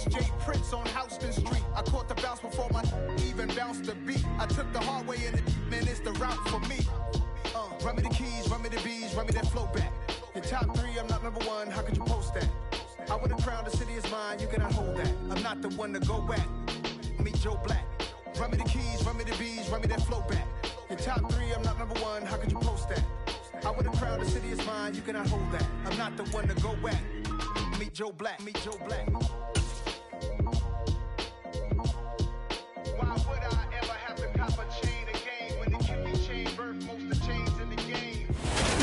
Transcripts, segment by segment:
J Prince on Houston Street. I caught the bounce before my even bounced the beat. I took the hard way in it, man, it's the route for me. Run me the keys, run me the bees, run me that flow back. In top 3, I'm not number 1, how could you post that? I would have crowned the city is mine, you cannot hold that. I'm not the one to go back. Meet Joe Black. Run me the keys, run me the bees, run me that flow back. In top 3, I'm not number 1, how could you post that? I would have crowned the city is mine, you cannot hold that. I'm not the one to go back. Meet Joe Black, meet Joe Black. Why would I ever have to cop a chain again when the kidney chain birthed most of the chains in the game?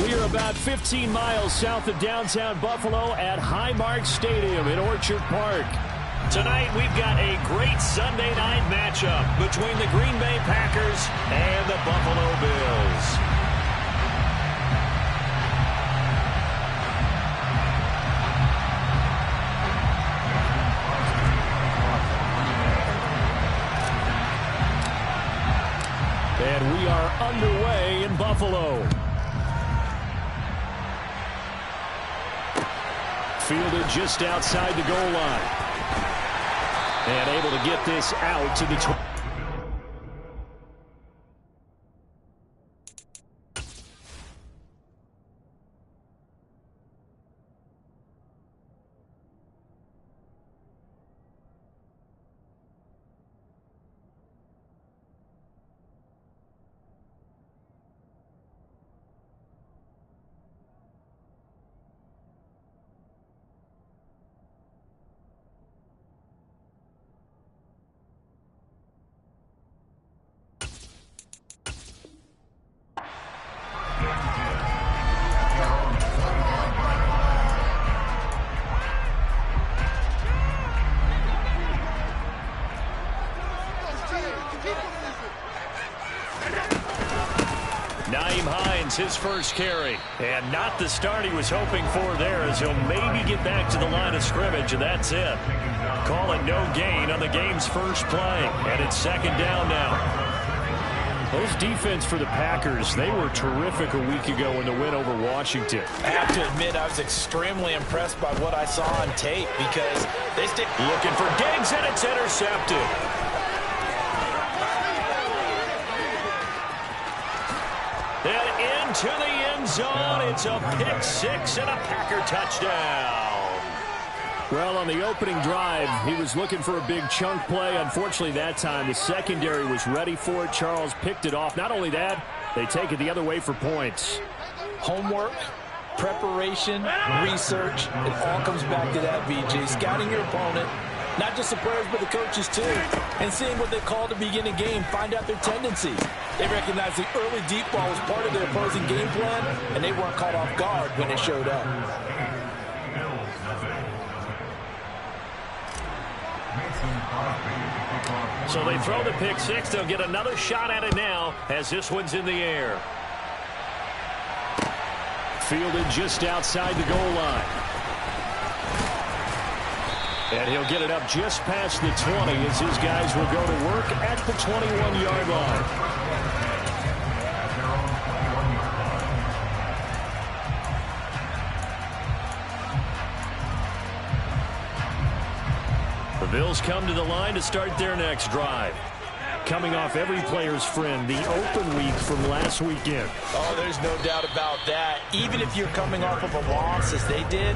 We are about 15 miles south of downtown Buffalo at Highmark Stadium in Orchard Park. Tonight we've got a great Sunday night matchup between the Green Bay Packers and the Buffalo Bills. And we are underway in Buffalo. Fielded just outside the goal line. And able to get this out to the 20. His first carry, and not the start he was hoping for there, as he'll maybe get back to the line of scrimmage, and that's it. Call it no gain on the game's first play, and it's second down now. Those defense for the Packers, they were terrific a week ago in the win over Washington. I have to admit, I was extremely impressed by what I saw on tape, because they stayed looking for Diggs, and it's intercepted. To the end zone, it's a pick six and a Packer touchdown. Well, on the opening drive, he was looking for a big chunk play. Unfortunately, that time, the secondary was ready for it. Charles picked it off. Not only that, they take it the other way for points. Homework, preparation, research, it all comes back to that, VJ. Scouting your opponent, not just the players, but the coaches too, and seeing what they call to begin a game, find out their tendencies. They recognized the early deep ball was part of their opposing game plan, and they weren't caught off guard when it showed up. So they throw the pick six. They'll get another shot at it now as this one's in the air. Fielded just outside the goal line. And he'll get it up just past the 20 as his guys will go to work at the 21-yard line. The Bills come to the line to start their next drive. Coming off every player's friend, the open week from last weekend. Oh, there's no doubt about that. Even if you're coming off of a loss as they did,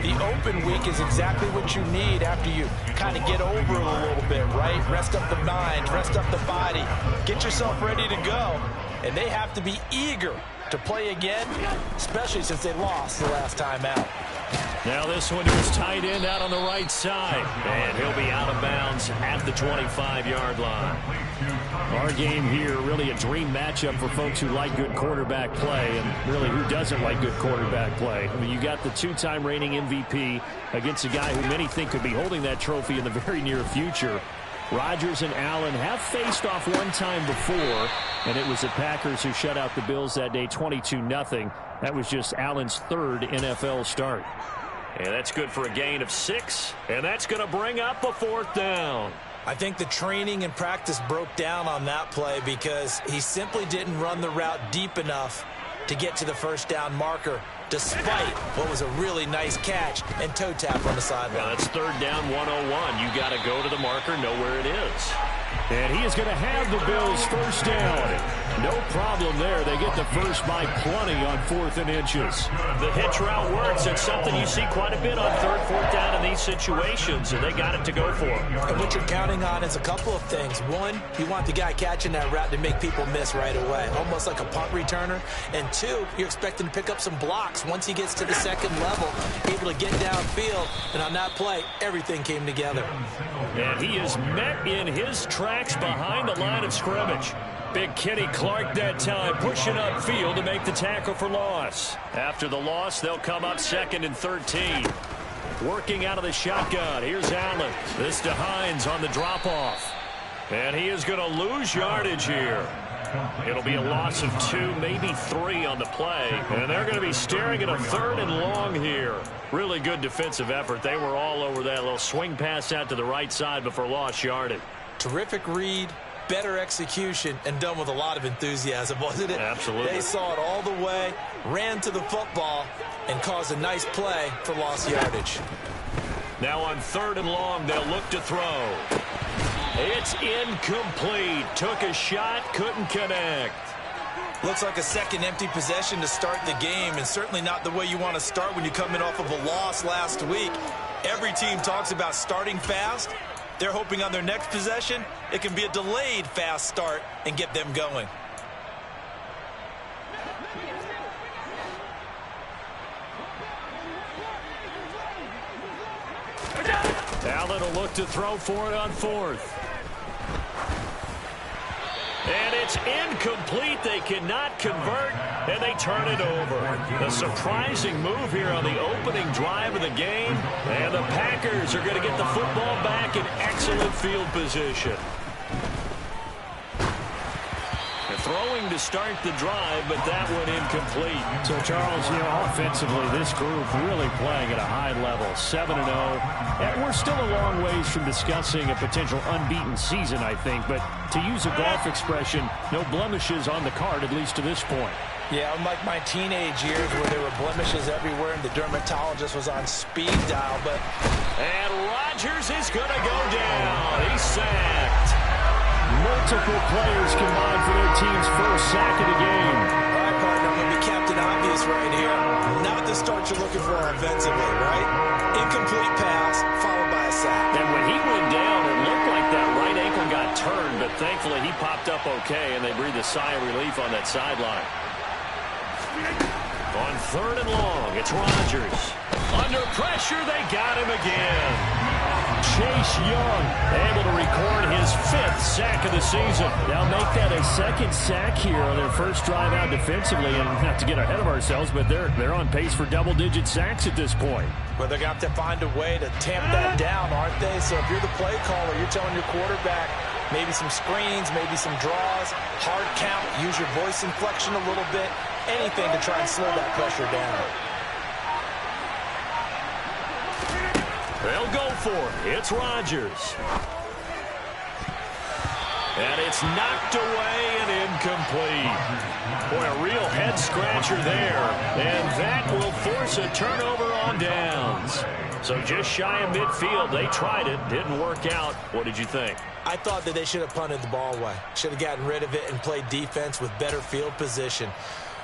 the open week is exactly what you need after you kind of get over it a little bit, right? Rest up the mind, rest up the body, get yourself ready to go. And they have to be eager to play again, especially since they lost the last time out. Now this one to his tight end out on the right side. And he'll be out of bounds at the 25-yard line. Our game here, really a dream matchup for folks who like good quarterback play, and really who doesn't like good quarterback play. I mean, you got the two-time reigning MVP against a guy who many think could be holding that trophy in the very near future. Rodgers and Allen have faced off one time before, and it was the Packers who shut out the Bills that day 22-0. That was just Allen's third NFL start. And that's good for a gain of 6, and that's going to bring up a 4th down. I think the training and practice broke down on that play because he simply didn't run the route deep enough to get to the first down marker. despite what was a really nice catch and toe tap on the sideline. Yeah, that's third down 101. You got to go to the marker, know where it is. And he is going to have the Bills first down. No problem there. They get the first by plenty on 4th and inches. The hitch route works. It's something you see quite a bit on 3rd, 4th down in these situations, and they got it to go for. And what you're counting on is a couple of things. One, you want the guy catching that route to make people miss right away, almost like a punt returner. And two, you're expecting to pick up some blocks once he gets to the second level, able to get downfield. And on that play, everything came together. And he is met in his tracks behind the line of scrimmage. Big Kenny Clark that time pushing upfield to make the tackle for loss. After the loss, they'll come up 2nd and 13. Working out of the shotgun. Here's Allen. This to Hines on the drop-off. And he is going to lose yardage here. It'll be a loss of 2, maybe 3 on the play. And they're going to be staring at a 3rd and long here. Really good defensive effort. They were all over that little swing pass out to the right side before lost yardage. Terrific read, better execution, and done with a lot of enthusiasm, wasn't it? Absolutely. They saw it all the way, ran to the football, and caused a nice play for lost yardage. Now on 3rd and long, they'll look to throw. It's incomplete. Took a shot, couldn't connect. Looks like a second empty possession to start the game, and certainly not the way you want to start when you're coming off of a loss last week. Every team talks about starting fast. They're hoping on their next possession, it can be a delayed fast start and get them going. Allen will look to throw for it on 4th. And it's incomplete. They cannot convert, and they turn it over. A surprising move here on the opening drive of the game, and the Packers are going to get the football back in excellent field position. Throwing to start the drive, but that one incomplete. So, Charles, offensively, this group really playing at a high level, 7-0. And we're still a long ways from discussing a potential unbeaten season, I think. But to use a golf expression, no blemishes on the card, at least to this point. Yeah, unlike my teenage years where there were blemishes everywhere and the dermatologist was on speed dial. And Rodgers is going to go down. He's sacked. Multiple players combined for their team's first sack of the game. All right, partner, I'm going to be Captain Obvious right here. Not the start you're looking for offensively, right? Incomplete pass, followed by a sack. And when he went down, it looked like that right ankle got turned, but thankfully he popped up okay, and they breathed a sigh of relief on that sideline. On 3rd and long, it's Rodgers. Under pressure, they got him again. Chase Young able to record his 5th sack of the season. Now make that a 2nd sack here on their first drive out defensively. And not to get ahead of ourselves, but they're on pace for double-digit sacks at this point. But they're going to have to find a way to tamp that down, aren't they? So if you're the play caller, you're telling your quarterback maybe some screens, maybe some draws, hard count, use your voice inflection a little bit, anything to try and slow that pressure down. They'll go for it. It's Rodgers. And it's knocked away and incomplete. Boy, a real head-scratcher there. And that will force a turnover on downs. So just shy of midfield. They tried it. Didn't work out. What did you think? I thought that they should have punted the ball away. Should have gotten rid of it and played defense with better field position.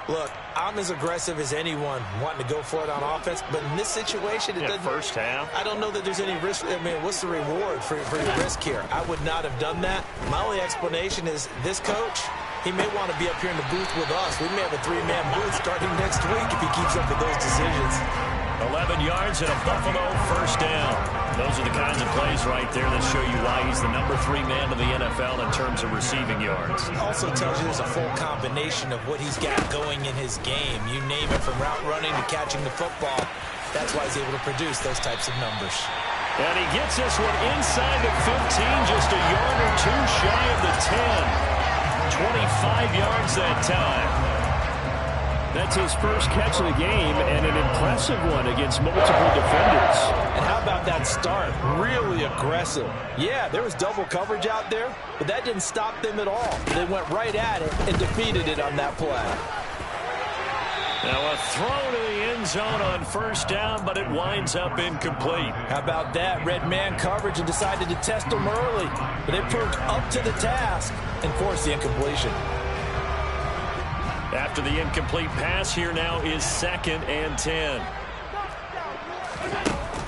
Look, I'm as aggressive as anyone wanting to go for it on offense, but in this situation, it doesn't. First half. I don't know that there's any risk. I mean, what's the reward for your risk here? I would not have done that. My only explanation is this coach, he may want to be up here in the booth with us. We may have a 3-man booth starting next week if he keeps up with those decisions. 11 yards and a Buffalo first down. Those are the kinds of plays right there that show you why he's the number 3 man in the NFL in terms of receiving yards. It also tells you there's a full combination of what he's got going in his game. You name it, from route running to catching the football. That's why he's able to produce those types of numbers. And he gets this one inside the 15, just a yard or 2 shy of the 10. 25 yards that time. That's his first catch of the game, and an impressive one against multiple defenders. And how about that start? Really aggressive. Yeah, there was double coverage out there, but that didn't stop them at all. They went right at it and defeated it on that play. Now a throw to the end zone on first down, but it winds up incomplete. How about that? Red man coverage and decided to test them early. But they proved up to the task and forced the incompletion. After the incomplete pass, here now is 2nd and 10.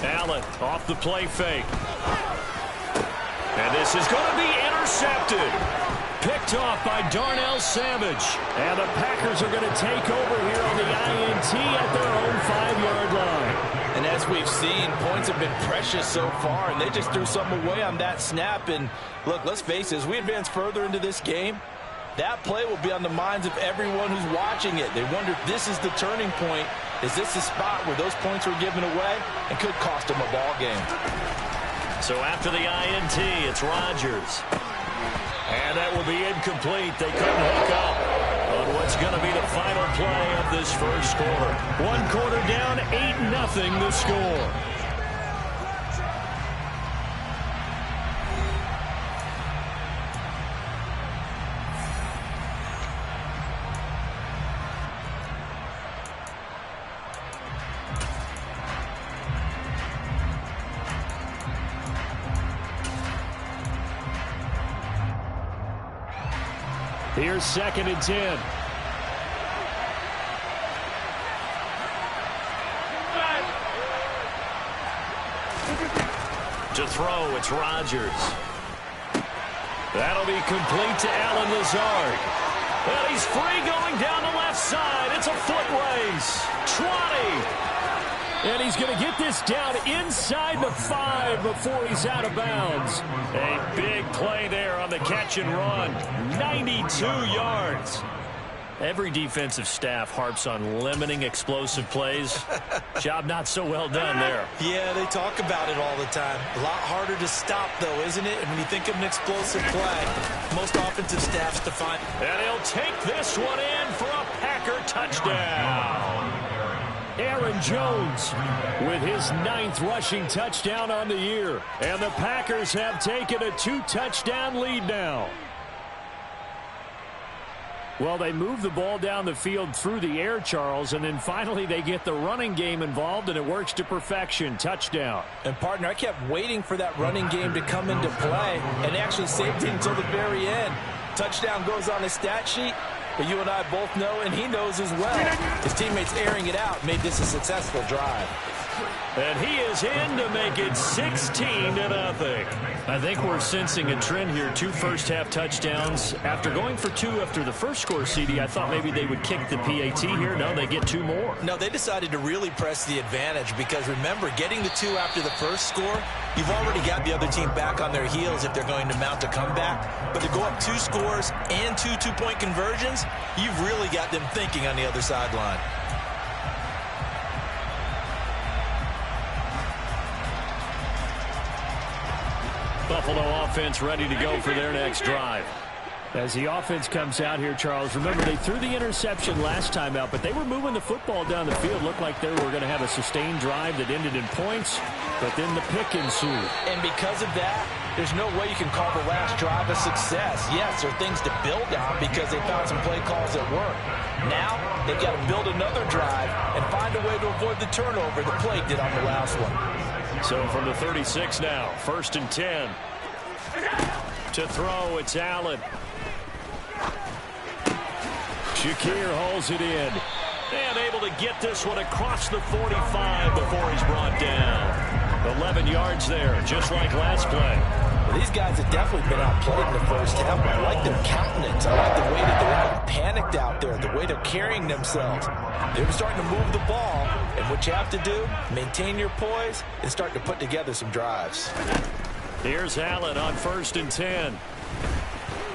Allen off the play fake. And this is going to be intercepted. Picked off by Darnell Savage. And the Packers are going to take over here on the INT at their own 5-yard line. And as we've seen, points have been precious so far, and they just threw something away on that snap. And look, let's face it, as we advance further into this game, that play will be on the minds of everyone who's watching it. They wonder if this is the turning point. Is this the spot where those points were given away and could cost them a ball game? So after the INT, it's Rodgers. And that will be incomplete. They couldn't hook up on what's going to be the final play of this first quarter. 1 quarter down, 8-0 the score. Here's 2nd and 10. To throw, it's Rodgers. That'll be complete to Allen Lazard. And he's free going down the left side. It's a foot race. 20. And he's going to get this down inside the 5 before he's out of bounds. A big play there on the catch and run. 92 yards. Every defensive staff harps on limiting explosive plays. Job not so well done there. Yeah, they talk about it all the time. A lot harder to stop, though, isn't it? And when you think of an explosive play, most offensive staffs define. And he'll take this one in for a Packer touchdown. Aaron Jones with his 9th rushing touchdown on the year. And the Packers have taken a 2-touchdown lead now. Well, they move the ball down the field through the air, Charles, and then finally they get the running game involved, and it works to perfection. Touchdown. And, partner, I kept waiting for that running game to come into play, and actually saved it until the very end. Touchdown goes on his stat sheet, but you and I both know, and he knows as well, his teammates airing it out made this a successful drive. And he is in to make it 16-0. I think we're sensing a trend here. 2 first-half touchdowns. After going for 2 after the first score, CD, I thought maybe they would kick the PAT here. No, they get 2 more. No, they decided to really press the advantage because, remember, getting the 2 after the first score, you've already got the other team back on their heels if they're going to mount a comeback. But to go up 2 scores and 2 two-point conversions, you've really got them thinking on the other sideline. Buffalo offense ready to go for their next drive. As the offense comes out here, Charles, remember they threw the interception last time out, but they were moving the football down the field. Looked like they were going to have a sustained drive that ended in points, but then the pick ensued. And because of that, there's no way you can call the last drive a success. Yes, there are things to build on because they found some play calls that work. Now, they've got to build another drive and find a way to avoid the turnover the play did on the last one. So from the 36 now, 1st and 10. To throw, it's Allen. Shakir holds it in. And able to get this one across the 45 before he's brought down. 11 yards there, just like last play. Well, these guys have definitely been outplayed in the first half. I like their countenance. I like the way that they're not panicked out there, the way they're carrying themselves. They're starting to move the ball. And what you have to do, maintain your poise and start to put together some drives. Here's Allen on 1st and 10.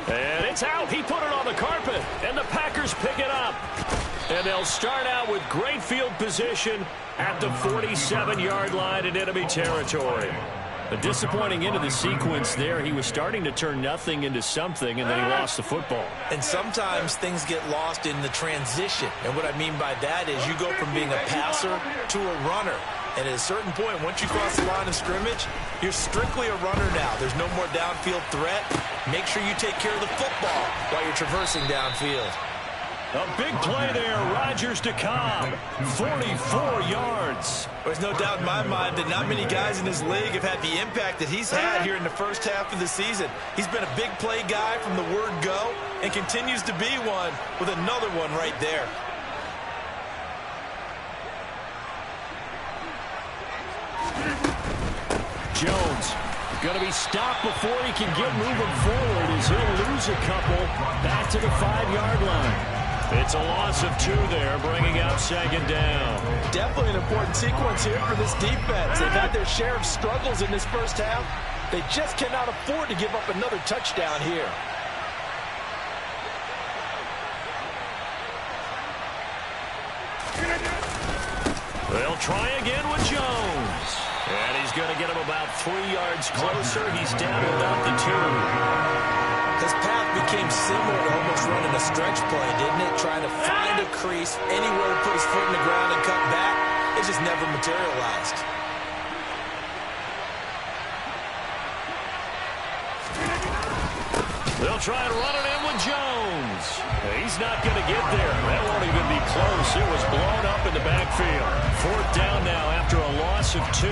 And it's out. He put it on the carpet. And the Packers pick it up. And they'll start out with great field position at the 47-yard line in enemy territory. A disappointing end of the sequence there. He was starting to turn nothing into something, and then he lost the football. And sometimes things get lost in the transition. And what I mean by that is you go from being a passer to a runner. And at a certain point, once you cross the line of scrimmage, you're strictly a runner now. There's no more downfield threat. Make sure you take care of the football while you're traversing downfield. A big play there. Rodgers to Cobb. 44 yards. There's no doubt in my mind that not many guys in this league have had the impact that he's had here in the first half of the season. He's been a big play guy from the word go and continues to be one with another one right there. Jones going to be stopped before he can get moving forward as he'll lose a couple back to the 5-yard line. It's a loss of 2 there, bringing up 2nd down. Definitely an important sequence here for this defense. They've had their share of struggles in this first half. They just cannot afford to give up another touchdown here. They'll try again with Jones. And he's going to get him about 3 yards closer. He's down to about the 2. His path became similar to almost running a stretch play, didn't it? Trying to find a crease, anywhere to put his foot in the ground and cut back. It just never materialized. They'll try and run it in with Jones. He's not going to get there. That won't even be close. It was blown up in the backfield. 4th down now after a loss of 2.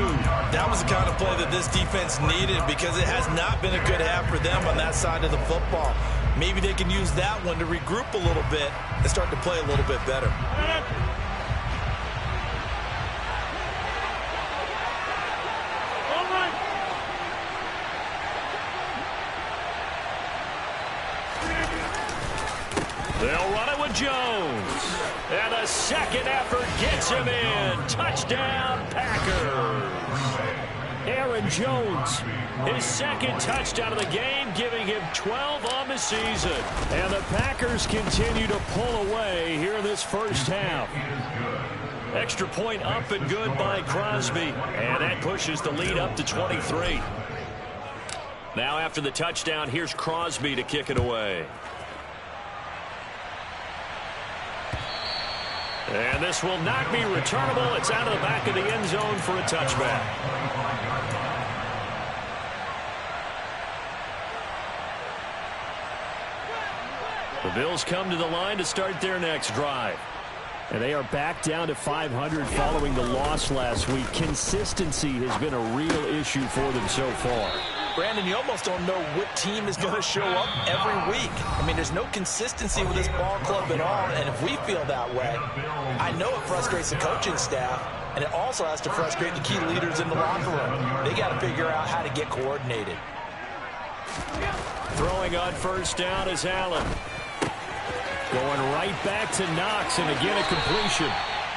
That was the kind of play that this defense needed because it has not been a good half for them on that side of the football. Maybe they can use that one to regroup a little bit and start to play a little bit better. They'll run it with Jones. And a second effort gets him in. Touchdown, Packers. Aaron Jones, his 2nd touchdown of the game, giving him 12 on the season. And the Packers continue to pull away here in this first half. Extra point up and good by Crosby. And that pushes the lead up to 23. Now after the touchdown, here's Crosby to kick it away. And this will not be returnable. It's out of the back of the end zone for a touchback. The Bills come to the line to start their next drive. And they are back down to 500 following the loss last week. Consistency has been a real issue for them so far. Brandon, you almost don't know what team is going to show up every week. I mean, there's no consistency with this ball club at all, and if we feel that way, I know it frustrates the coaching staff, and it also has to frustrate the key leaders in the locker room. They got to figure out how to get coordinated. Throwing on 1st down is Allen. Going right back to Knox, and again a completion.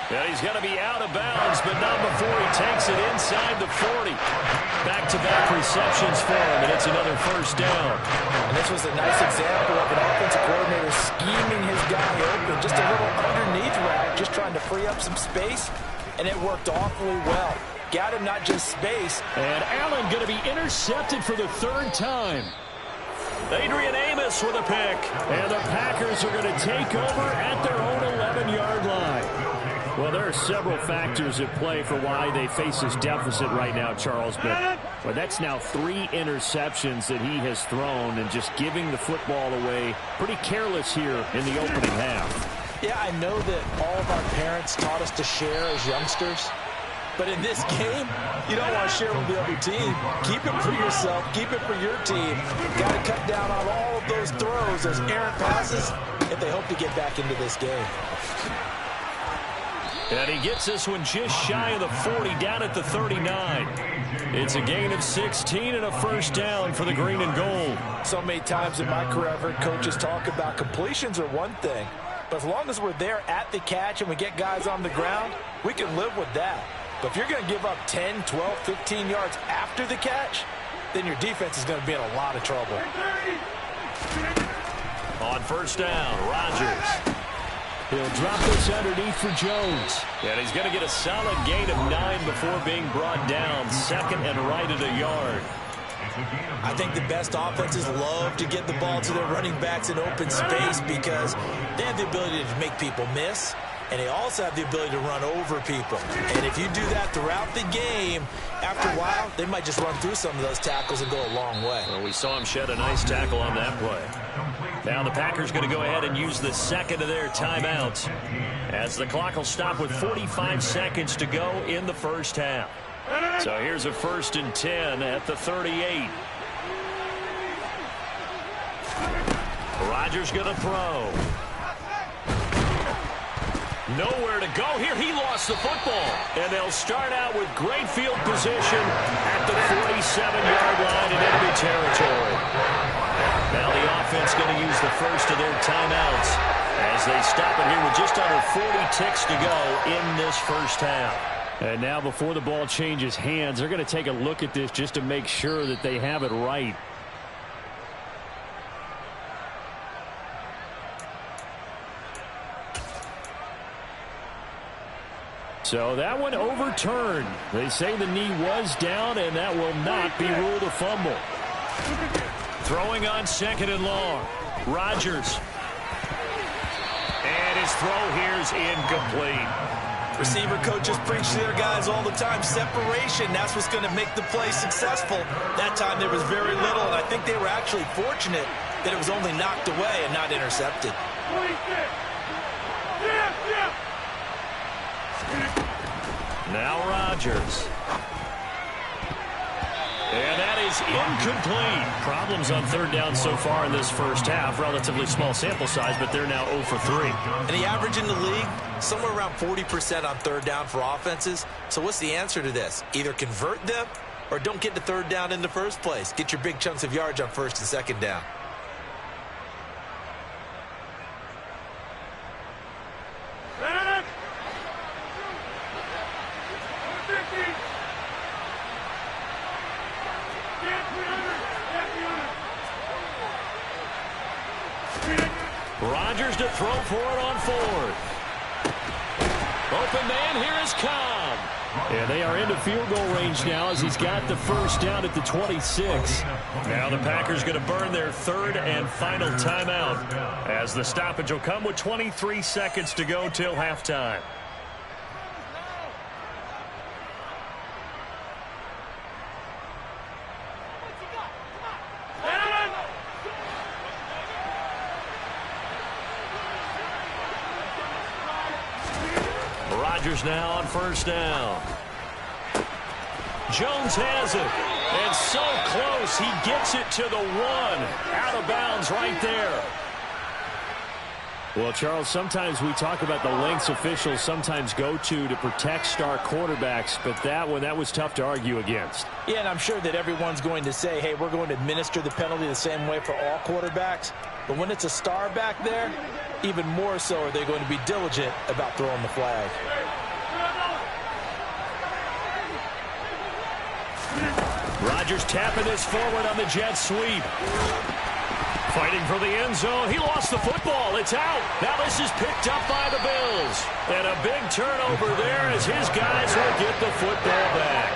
And he's going to be out of bounds, but not before he takes it inside the 40. Back-to-back receptions for him, and it's another 1st down. And this was a nice example of an offensive coordinator scheming his guy open. Just a little underneath route, just trying to free up some space, and it worked awfully well. Got him not just space. And Allen going to be intercepted for the 3rd time. Adrian Amos with a pick. And the Packers are going to take over at their own 11-yard line. Well, there are several factors at play for why they face this deficit right now, Charles. But that's now 3 interceptions that he has thrown and just giving the football away pretty careless here in the opening half. Yeah, I know that all of our parents taught us to share as youngsters. But in this game, you don't want to share with the other team. Keep it for yourself. Keep it for your team. Got to cut down on all of those throws, those errant passes, if they hope to get back into this game. And he gets this one just shy of the 40, down at the 39. It's a gain of 16 and a 1st down for the green and gold. So many times in my career, I've heard coaches talk about completions are one thing. But as long as we're there at the catch and we get guys on the ground, we can live with that. But if you're going to give up 10, 12, 15 yards after the catch, then your defense is going to be in a lot of trouble. On 1st down, Rodgers. He'll drop this underneath for Jones. And he's going to get a solid gain of 9 before being brought down. 2nd and right at a yard. I think the best offenses love to get the ball to their running backs in open space because they have the ability to make people miss. and they also have the ability to run over people. And if you do that throughout the game, after a while, they might just run through some of those tackles and go a long way. Well, we saw him shed a nice tackle on that play. Now the Packers going to go ahead and use the second of their timeouts, as the clock will stop with 45 seconds to go in the first half. So here's a 1st and 10 at the 38. Rodgers going to throw. Nowhere to go here. He lost the football. And they'll start out with great field position at the 47-yard line in enemy territory. Now the offense going to use the first of their timeouts as they stop it here with just under 40 ticks to go in this first half. And now before the ball changes hands, they're going to take a look at this just to make sure that they have it right. So that one overturned. They say the knee was down, and that will not be ruled a fumble. Throwing on 2nd and long. Rodgers. And his throw here's incomplete. Receiver coaches preach to their guys all the time. Separation, that's what's going to make the play successful. That time there was very little, and I think they were actually fortunate that it was only knocked away and not intercepted. Now Rodgers. And that is incomplete. Problems on 3rd down so far in this first half. Relatively small sample size, but they're now 0 for 3. And the average in the league, somewhere around 40% on 3rd down for offenses. So what's the answer to this? Either convert them or don't get to 3rd down in the first place. Get your big chunks of yards on 1st and 2nd down. Rodgers to throw for it on 4th. Open man, here is Cobb. And they are into field goal range now as he's got the first down at the 26. Now the Packers going to burn their 3rd and final timeout as the stoppage will come with 23 seconds to go till halftime. Rodgers now on 1st down. Jones has it. And so close. He gets it to the 1. Out of bounds right there. Well, Charles, sometimes we talk about the lengths officials sometimes go to protect star quarterbacks, but that was tough to argue against. Yeah, and I'm sure that everyone's going to say, hey, we're going to administer the penalty the same way for all quarterbacks. But when it's a star back there, even more so are they going to be diligent about throwing the flag. Rodgers tapping this forward on the jet sweep. Fighting for the end zone. He lost the football. It's out. Now this is picked up by the Bills. And a big turnover there as his guys will get the football back.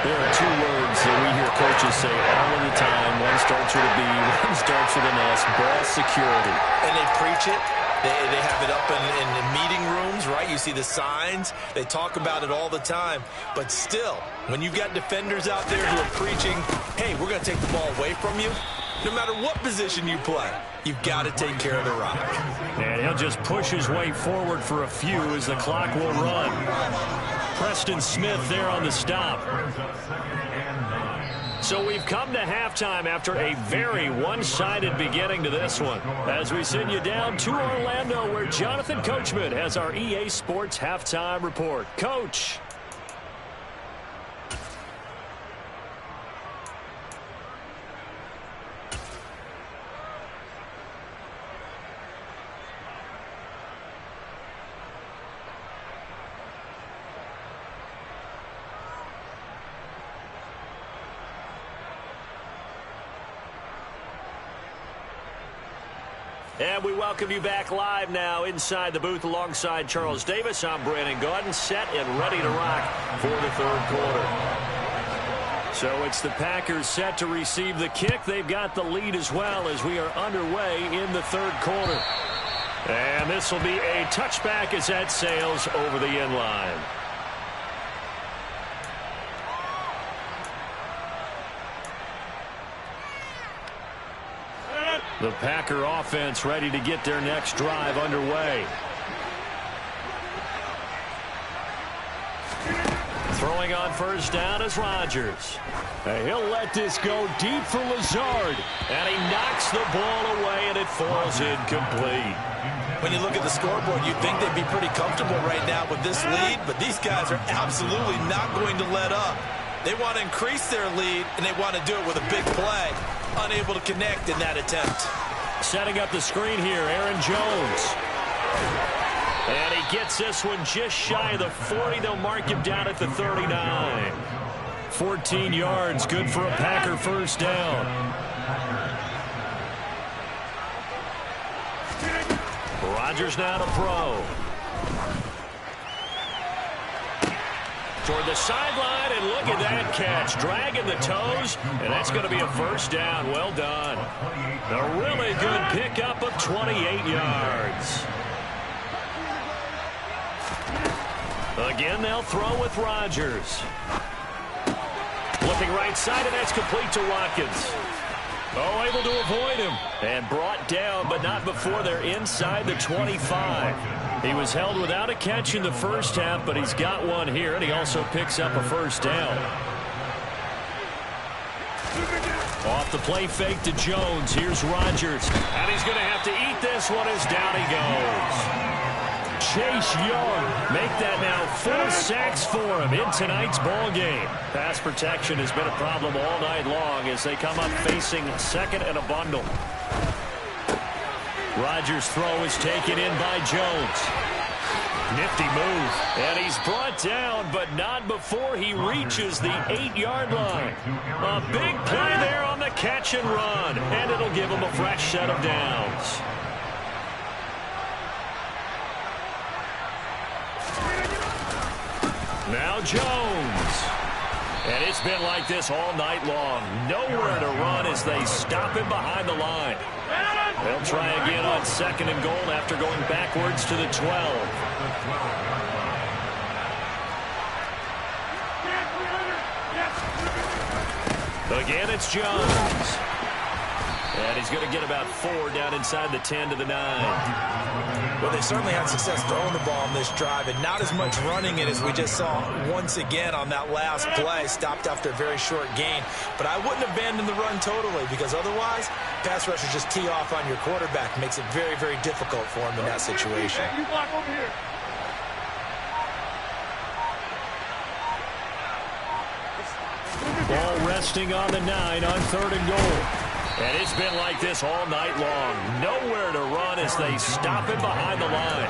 There are 2 words that we hear coaches say all of the time. One starts with a B, one starts with an S. Ball security. And they preach it. They have it up in the meeting rooms, right? You see the signs. They talk about it all the time. But still, when you've got defenders out there who are preaching, hey, we're going to take the ball away from you, no matter what position you play, you've got to take care of the rock. And he'll just push his way forward for a few as the clock will run. Preston Smith there on the stop. So we've come to halftime after a very one-sided beginning to this one. As we send you down to Orlando, where Jonathan Coachman has our EA Sports halftime report. Coach. And we welcome you back live now inside the booth alongside Charles Davis. I'm Brandon Gaudin, set and ready to rock for the 3rd quarter. So it's the Packers set to receive the kick. They've got the lead as well as we are underway in the 3rd quarter. And this will be a touchback as that sails over the end line. The Packer offense ready to get their next drive underway. Throwing on first down is Rodgers. He'll let this go deep for Lazard. And he knocks the ball away, and it falls incomplete. When you look at the scoreboard, you'd think they'd be pretty comfortable right now with this lead, but these guys are absolutely not going to let up. They want to increase their lead, and they want to do it with a big play. Unable to connect in that attempt. Setting up the screen here, Aaron Jones. And he gets this one just shy of the 40. They'll mark him down at the 39. 14 yards, good for a Packer first down. Rodgers now to throw. Toward the sideline, and look at that catch. Dragging the toes, and that's going to be a first down. Well done. A really good pickup of 28 yards. Again, they'll throw with Rodgers. Looking right side, and that's complete to Watkins. Oh, able to avoid him. And brought down, but not before they're inside the 25. He was held without a catch in the first half, but he's got one here, and he also picks up a first down. Off the play fake to Jones. Here's Rodgers. And he's going to have to eat this one as down he goes. Chase Young make that now 4 sacks for him in tonight's ball game. Pass protection has been a problem all night long as they come up facing second and a bundle. Rodgers' throw is taken in by Jones. Nifty move. And he's brought down, but not before he reaches the 8-yard line. A big play there on the catch and run. And it'll give him a fresh set of downs. Now Jones. And it's been like this all night long. Nowhere to run as they stop him behind the line. They'll try again on second and goal after going backwards to the 12. Again, it's Jones. And he's going to get about 4 down inside the 10 to the 9. Well, they certainly had success throwing the ball on this drive, and not as much running it as we just saw once again on that last play. Stopped after a very short gain. But I wouldn't abandon the run totally, because otherwise, pass rushers just tee off on your quarterback. Makes it very, very difficult for him in that situation. You block over here. Ball resting on the 9 on third and goal. And it's been like this all night long. Nowhere to run as they stop him behind the line.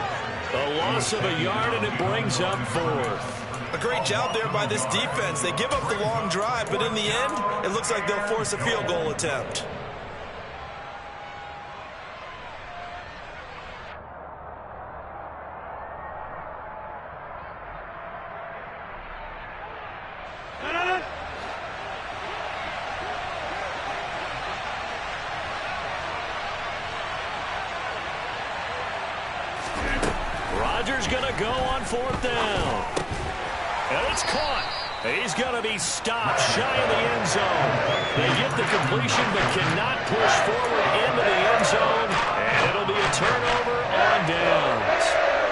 A loss of a yard, and it brings up 4th. A great job there by this defense. They give up the long drive, but in the end, it looks like they'll force a field goal attempt. Rodgers going to go on 4th down. And it's caught. He's going to be stopped shy of the end zone. They get the completion but cannot push forward into the end zone. And it'll be a turnover on downs.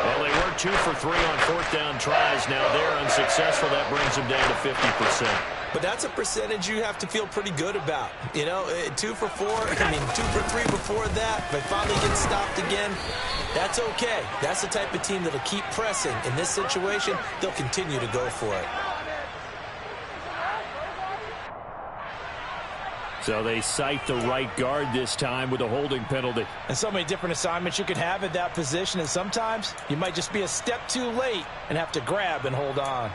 Well, they were 2 for 3 on 4th down tries. Now they're unsuccessful. That brings them down to 50%. But that's a percentage you have to feel pretty good about. You know, 2 for 4, 2 for 3 before that. If they finally get stopped again, that's okay. That's the type of team that'll keep pressing. In this situation, they'll continue to go for it. So they cite the right guard this time with a holding penalty. And so many different assignments you could have at that position, and sometimes you might just be a step too late and have to grab and hold on.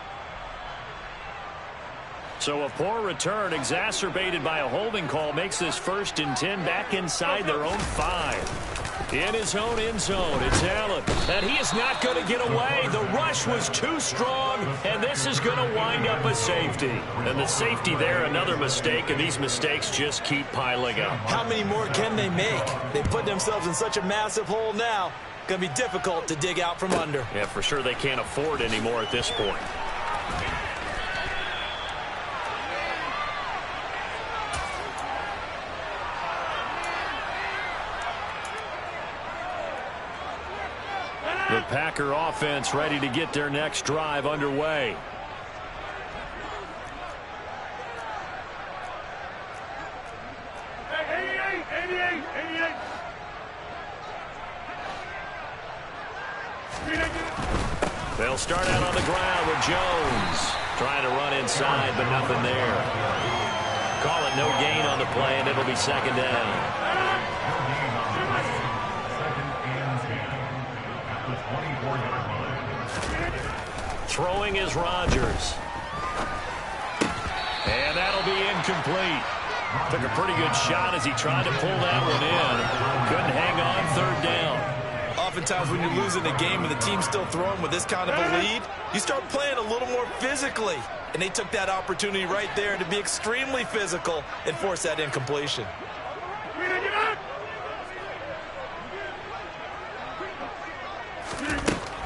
So a poor return exacerbated by a holding call makes this 1st and 10 back inside their own 5. In his own end zone, it's Allen. And he is not going to get away. The rush was too strong, and this is going to wind up a safety. And the safety there, another mistake, and these mistakes just keep piling up. How many more can they make? They put themselves in such a massive hole now. Going to be difficult to dig out from under. Yeah, for sure they can't afford anymore at this point. The Packer offense ready to get their next drive underway. They'll start out on the ground with Jones trying to run inside, but nothing there. Call it no gain on the play, and it'll be second down. Throwing is Rodgers. And that'll be incomplete. Took a pretty good shot as he tried to pull that one in. Couldn't hang on, third down. Oftentimes when you're losing a game and the team's still throwing with this kind of a lead, you start playing a little more physically. And they took that opportunity right there to be extremely physical and force that incompletion.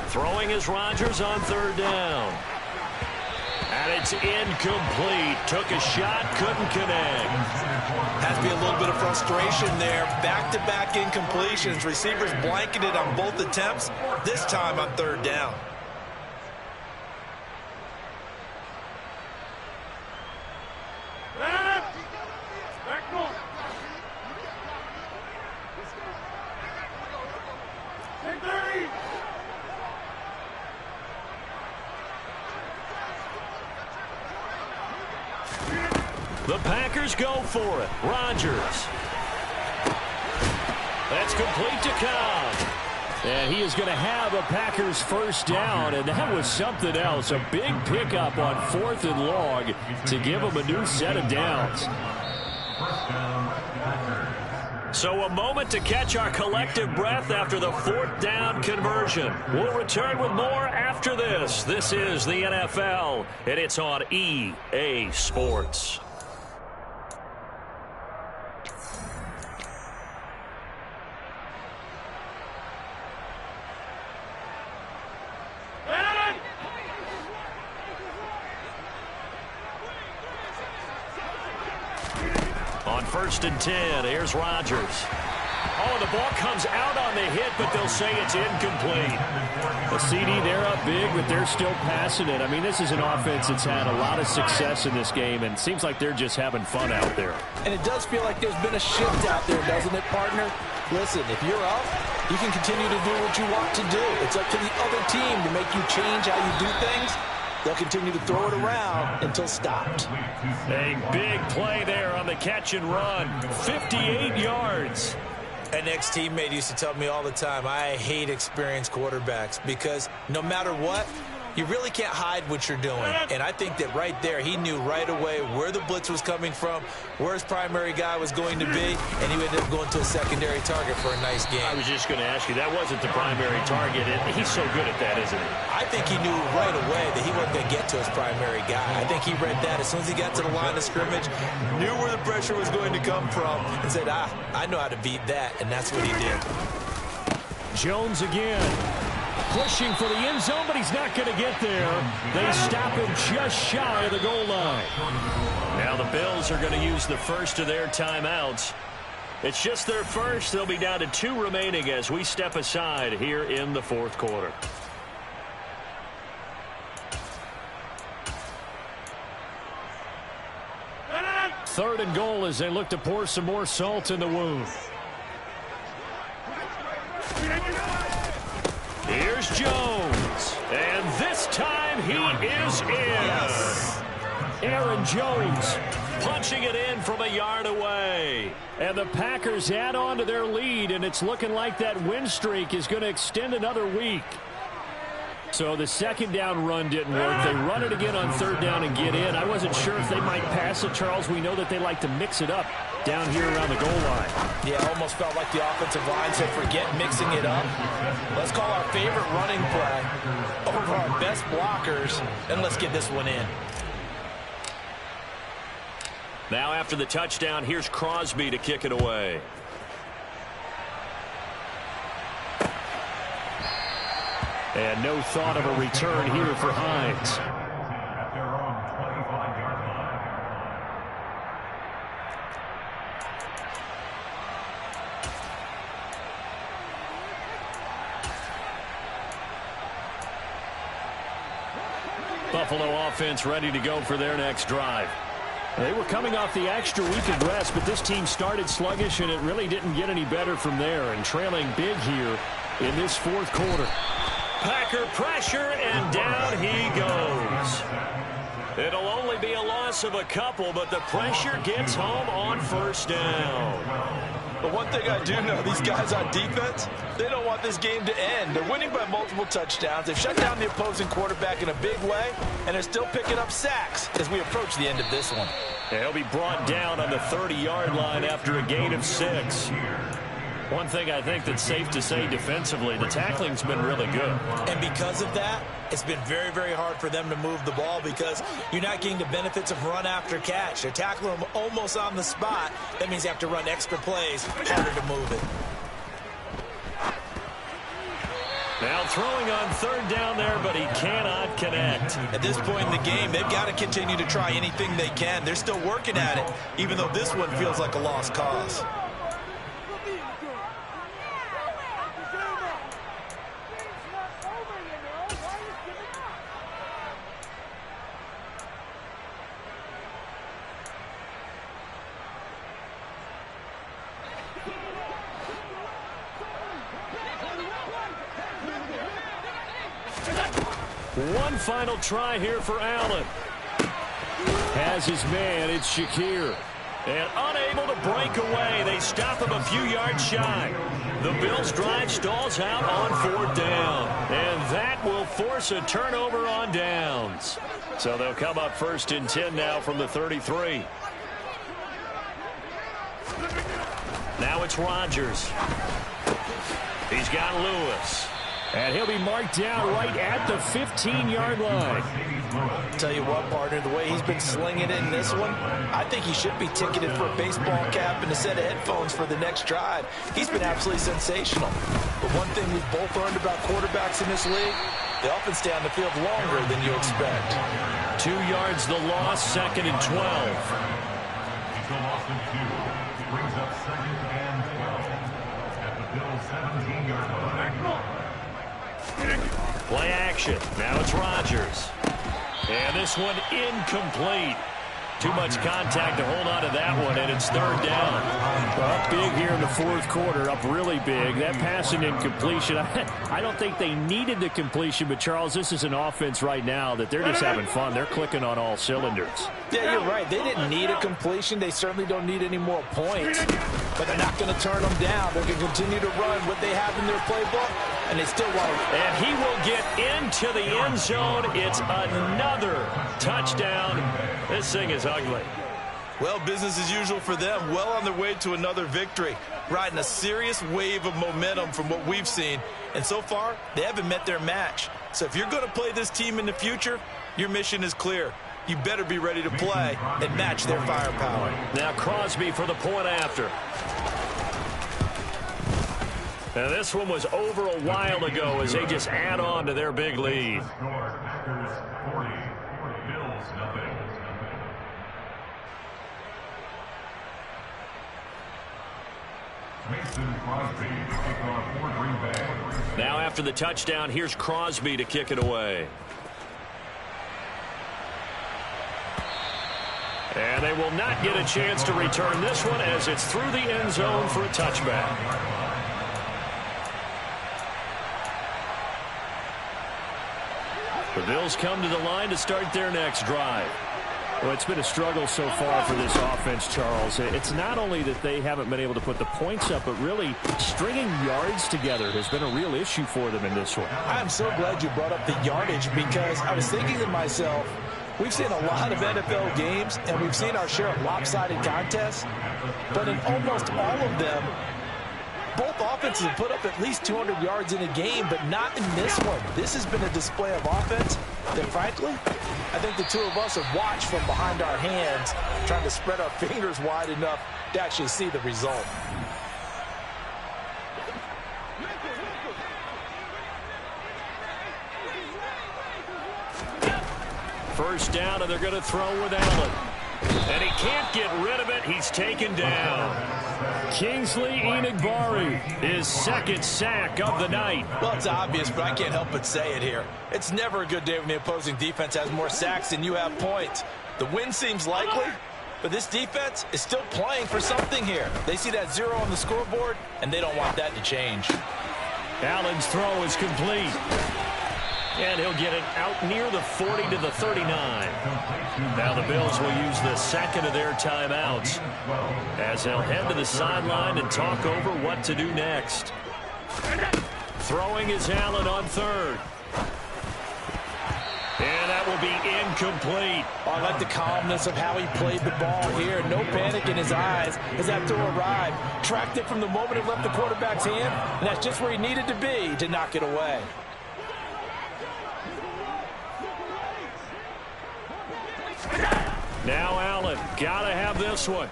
Throwing is Rodgers on third down. And it's incomplete. Took a shot, couldn't connect. Has to be a little bit of frustration there. Back-to-back incompletions. Receivers blanketed on both attempts, this time on third down. The Packers go for it. Rodgers. That's complete to Cobb. And he is going to have a Packers first down, and that was something else. A big pickup on 4th and long to give them a new set of downs. So a moment to catch our collective breath after the 4th down conversion. We'll return with more after this. This is the NFL, and it's on EA Sports. On 1st and 10, here's Rodgers. Oh, the ball comes out on the hit, but they'll say it's incomplete. The CD, they're up big, but they're still passing it. I mean, this is an offense that's had a lot of success in this game, and it seems like they're just having fun out there. And it does feel like there's been a shift out there, doesn't it, partner? Listen, if you're up, you can continue to do what you want to do. It's up to the other team to make you change how you do things. They'll continue to throw it around until stopped. A big play there on the catch and run. 58 yards. An ex-teammate used to tell me all the time, I hate experienced quarterbacks because no matter what, you really can't hide what you're doing. And I think that right there, he knew right away where the blitz was coming from, where his primary guy was going to be, and he ended up going to a secondary target for a nice game. I was just going to ask you, that wasn't the primary target. He's so good at that, isn't he? I think he knew right away that he wasn't going to get to his primary guy. I think he read that as soon as he got to the line of scrimmage, knew where the pressure was going to come from, and said, I know how to beat that, and that's what he did. Jones again. Pushing for the end zone, but he's not going to get there. They stop him just shy of the goal line. Now the Bills are going to use the first of their timeouts. It's just their first. They'll be down to 2 remaining as we step aside here in the 4th quarter. Third and goal as they look to pour some more salt in the wound. Here's Jones, and this time he is in. Yes. Aaron Jones punching it in from a yard away. And the Packers add on to their lead, and it's looking like that win streak is going to extend another week. So the second down run didn't work. They run it again on third down and get in. I wasn't sure if they might pass it, Charles. We know that they like to mix it up down here around the goal line. Yeah, almost felt like the offensive line said, forget mixing it up. Let's call our favorite running play over our best blockers, and let's get this one in. Now after the touchdown, here's Crosby to kick it away. And no thought of a return here for Hines. At their own 25-yard line. Buffalo offense ready to go for their next drive. They were coming off the extra week of rest, but this team started sluggish, and it really didn't get any better from there. And trailing big here in this fourth quarter. Packer pressure, and down he goes. It'll only be a loss of a couple, but the pressure gets home on first down. But one thing I do know, these guys on defense, they don't want this game to end. They're winning by multiple touchdowns. They've shut down the opposing quarterback in a big way, and they're still picking up sacks as we approach the end of this one. He'll be brought down on the 30-yard line after a gain of 6. One thing I think that's safe to say defensively, the tackling's been really good. And because of that, it's been very, very hard for them to move the ball because you're not getting the benefits of run after catch. They're tackling them almost on the spot. That means you have to run extra plays, harder to move it. Now throwing on third down there, but he cannot connect. At this point in the game, they've got to continue to try anything they can. They're still working at it, even though this one feels like a lost cause. One final try here for Allen. Has his man, it's Shakir. And unable to break away, they stop him a few yards shy. The Bills' drive stalls out on fourth down. And that will force a turnover on downs. So they'll come up first and 10 now from the 33. Now it's Rodgers. He's got Lewis. And he'll be marked down right at the 15-yard line. Tell you what, partner, the way he's been slinging it in this one, I think he should be ticketed for a baseball cap and a set of headphones for the next drive. He's been absolutely sensational. But one thing we've both learned about quarterbacks in this league, they often stay on the field longer than you expect. 2 yards the loss, second and 12. It's a loss of 2. Brings up second and 12 at the Bills' 17-yard line. Play action. Now it's Rodgers. And this one incomplete. Too much contact to hold on to that one, and it's third down. Up big here in the fourth quarter, up really big. That passing incompletion, I don't think they needed the completion, but, Charles, this is an offense right now that they're just having fun. They're clicking on all cylinders. Yeah, you're right. They didn't need a completion. They certainly don't need any more points. But they're not going to turn them down. They're going to continue to run what they have in their playbook, and they still want to. And he will get into the end zone. It's another touchdown. This thing is ugly. Well, business as usual for them. Well on their way to another victory. Riding a serious wave of momentum from what we've seen. And so far, they haven't met their match. So if you're going to play this team in the future, your mission is clear. You better be ready to play and match their firepower. Now Crosby for the point after. Now this one was over a while ago as they just add on to their big lead. Packers 40, Bills nothing. Mason Crosby to kick off for Green Bay. Now after the touchdown, here's Crosby to kick it away. And they will not get a chance to return this one as it's through the end zone for a touchback. The Bills come to the line to start their next drive. Well, it's been a struggle so far for this offense, Charles. It's not only that they haven't been able to put the points up, but really stringing yards together has been a real issue for them in this one. I'm so glad you brought up the yardage because I was thinking to myself, we've seen a lot of NFL games, and we've seen our share of lopsided contests, but in almost all of them, both offenses have put up at least 200 yards in a game, but not in this one. This has been a display of offense that, frankly, I think the two of us have watched from behind our hands, trying to spread our fingers wide enough to actually see the result. First down, and they're going to throw with Allen. And he can't get rid of it. He's taken down. Kingsley Enagbare, his second sack of the night. Well, it's obvious, but I can't help but say it here. It's never a good day when the opposing defense has more sacks than you have points. The win seems likely, but this defense is still playing for something here. They see that 0 on the scoreboard, and they don't want that to change. Allen's throw is complete. And he'll get it out near the 40 to the 39. Now the Bills will use the second of their timeouts as they'll head to the sideline and talk over what to do next. Throwing is Allen on third. And that will be incomplete. I like the calmness of how he played the ball here. No panic in his eyes as that throw arrived. Tracked it from the moment it left the quarterback's hand, and that's just where he needed to be to knock it away. Now Allen, gotta have this one.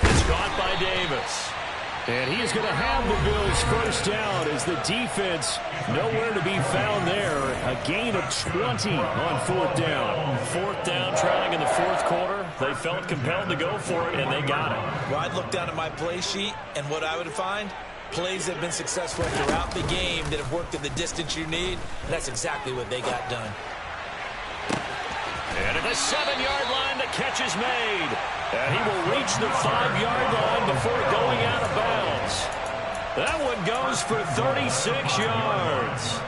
It's caught by Davis. And he is going to have the Bills first down as the defense nowhere to be found there. A gain of 20 on fourth down. Fourth down, trailing in the fourth quarter. They felt compelled to go for it, and they got it. Well, I'd look down at my play sheet, and what I would find, plays that have been successful throughout the game that have worked at the distance you need, and that's exactly what they got done. And at the 7-yard line, the catch is made. And he will reach the 5-yard line before going out of bounds. That one goes for 36 yards.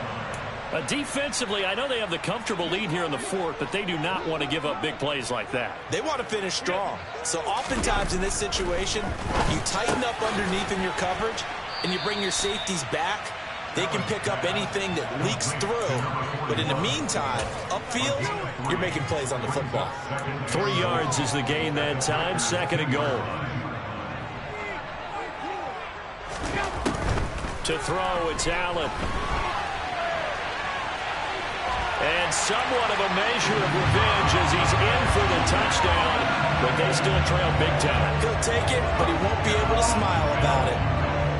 Defensively, I know they have the comfortable lead here in the fourth, but they do not want to give up big plays like that. They want to finish strong. So oftentimes in this situation, you tighten up underneath in your coverage, and you bring your safeties back. They can pick up anything that leaks through. But in the meantime, upfield, you're making plays on the football. 3 yards is the gain that time. Second and goal. To throw, it's Allen. And somewhat of a measure of revenge as he's in for the touchdown. But they still trail big time. He'll take it, but he won't be able to smile about it.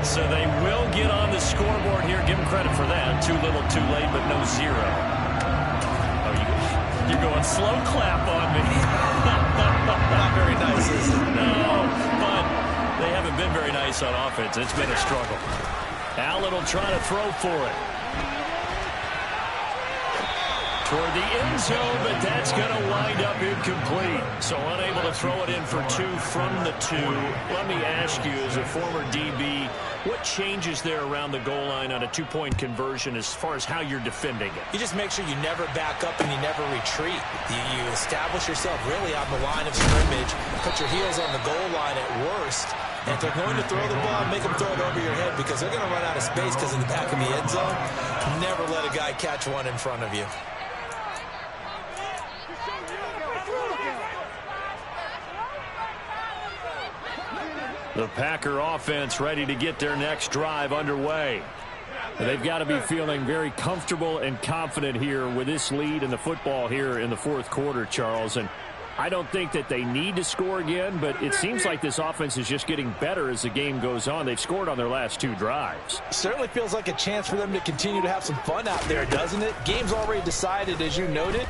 So they will get on the scoreboard here. Give him credit for that. Too little, too late, but no 0. Oh, you're going slow clap on me. Not very nice, is it? No, but they haven't been very nice on offense. It's been a struggle. Allen will try to throw for it. Toward the end zone, but that's going to wind up incomplete. So unable to throw it in for 2 from the 2. Let me ask you, as a former DB, what changes there around the goal line on a 2-point conversion as far as how you're defending it? You just make sure you never back up and you never retreat. You establish yourself really on the line of scrimmage, put your heels on the goal line at worst. And if they're going to throw the ball, make them throw it over your head because they're going to run out of space because in the back of the end zone, never let a guy catch one in front of you. The Packer offense ready to get their next drive underway. They've got to be feeling very comfortable and confident here with this lead in the football here in the fourth quarter, Charles. And I don't think that they need to score again, but it seems like this offense is just getting better as the game goes on. They've scored on their last 2 drives. Certainly feels like a chance for them to continue to have some fun out there, doesn't it? Game's already decided, as you noted,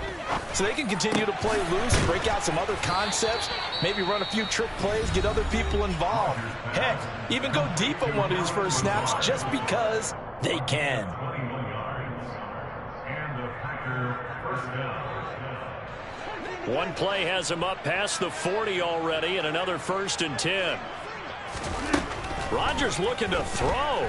so they can continue to play loose, break out some other concepts, maybe run a few trick plays, get other people involved. Heck, even go deep on one of these first snaps just because they can. One play has him up past the 40 already, and another 1st and 10. Rodgers looking to throw.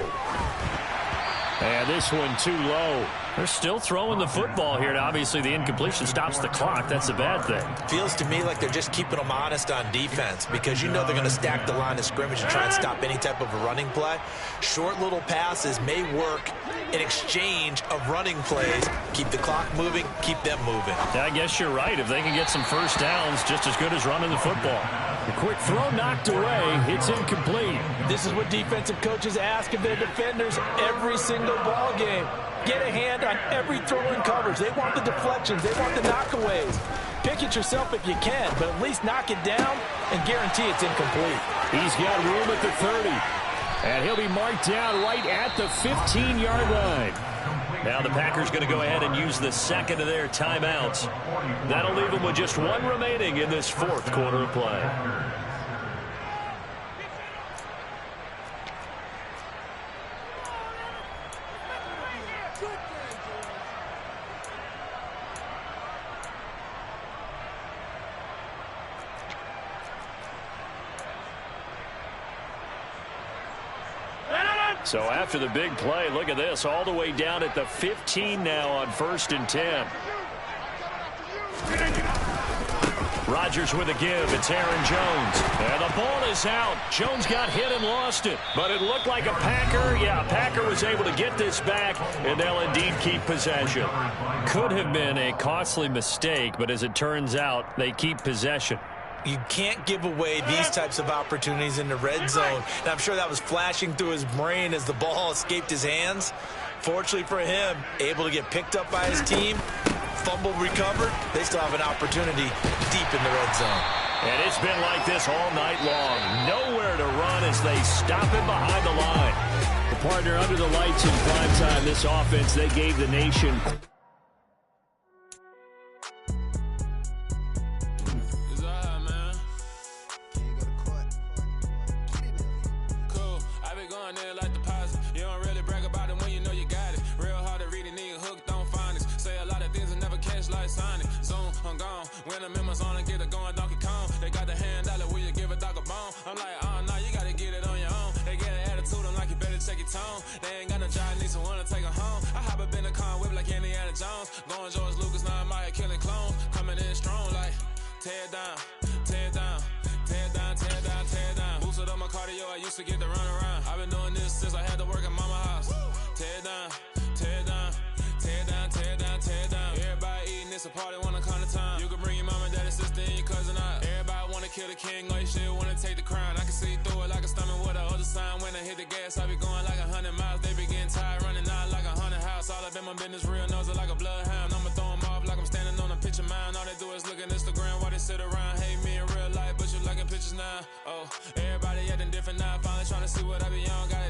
And this one too low. They're still throwing the football here, and obviously the incompletion stops the clock. That's a bad thing. Feels to me like they're just keeping them honest on defense because you know they're going to stack the line of scrimmage and try and stop any type of a running play. Short little passes may work in exchange of running plays. Keep the clock moving, keep them moving. I guess you're right. If they can get some first downs, just as good as running the football. The quick throw knocked away. It's incomplete. This is what defensive coaches ask of their defenders every single ball game. Get a hand on every throw in coverage. They want the deflections. They want the knockaways. Pick it yourself if you can, but at least knock it down and guarantee it's incomplete. He's got room at the 30. And he'll be marked down right at the 15-yard line. Now the Packers going to go ahead and use the second of their timeouts. That'll leave them with just one remaining in this fourth quarter of play. So after the big play, look at this, all the way down at the 15 now on 1st and 10. Rodgers with a give. It's Aaron Jones. And the ball is out. Jones got hit and lost it. But it looked like a Packer. Yeah, Packer was able to get this back, and they'll indeed keep possession. Could have been a costly mistake, but as it turns out, they keep possession. You can't give away these types of opportunities in the red zone. And I'm sure that was flashing through his brain as the ball escaped his hands. Fortunately for him, able to get picked up by his team, fumble recovered. They still have an opportunity deep in the red zone. And it's been like this all night long. Nowhere to run as they stop him behind the line. The partner under the lights in prime time, this offense, they gave the nation. When I'm in my zone and get it going, Donkey Kong. They got the hand out, will you give a dog a bone? I'm like, oh, no, you gotta get it on your own. They get an attitude, I'm like, you better check your tone. They ain't got no job, need someone to take her home. I hop up in the car, whip like Indiana Jones. Going George Lucas, now I'm out killing clones. Coming in strong, like, tear down, tear down, tear down, tear down, tear down. Boosted up my cardio, I used to get to run around. I've been doing this since I had to work at mama house. Tear down, tear down, tear down, tear down, tear down. Everybody eating, it's a party, one kind of time. You can bring your mama, daddy, sister, and your cousin out. Everybody wanna kill the king, or you shit wanna take the crown. I can see through it like a stomach with a other sign. When I hit the gas, I be going like 100 miles. They be getting tired, running out like 100 house. All up in my business, real nose like a bloodhound. I'ma throw them off like I'm standing on a picture mound. All they do is look at Instagram while they sit around. Hate me in real life, but you liking pictures now. Oh, everybody acting different now. Finally trying to see what I be on. Got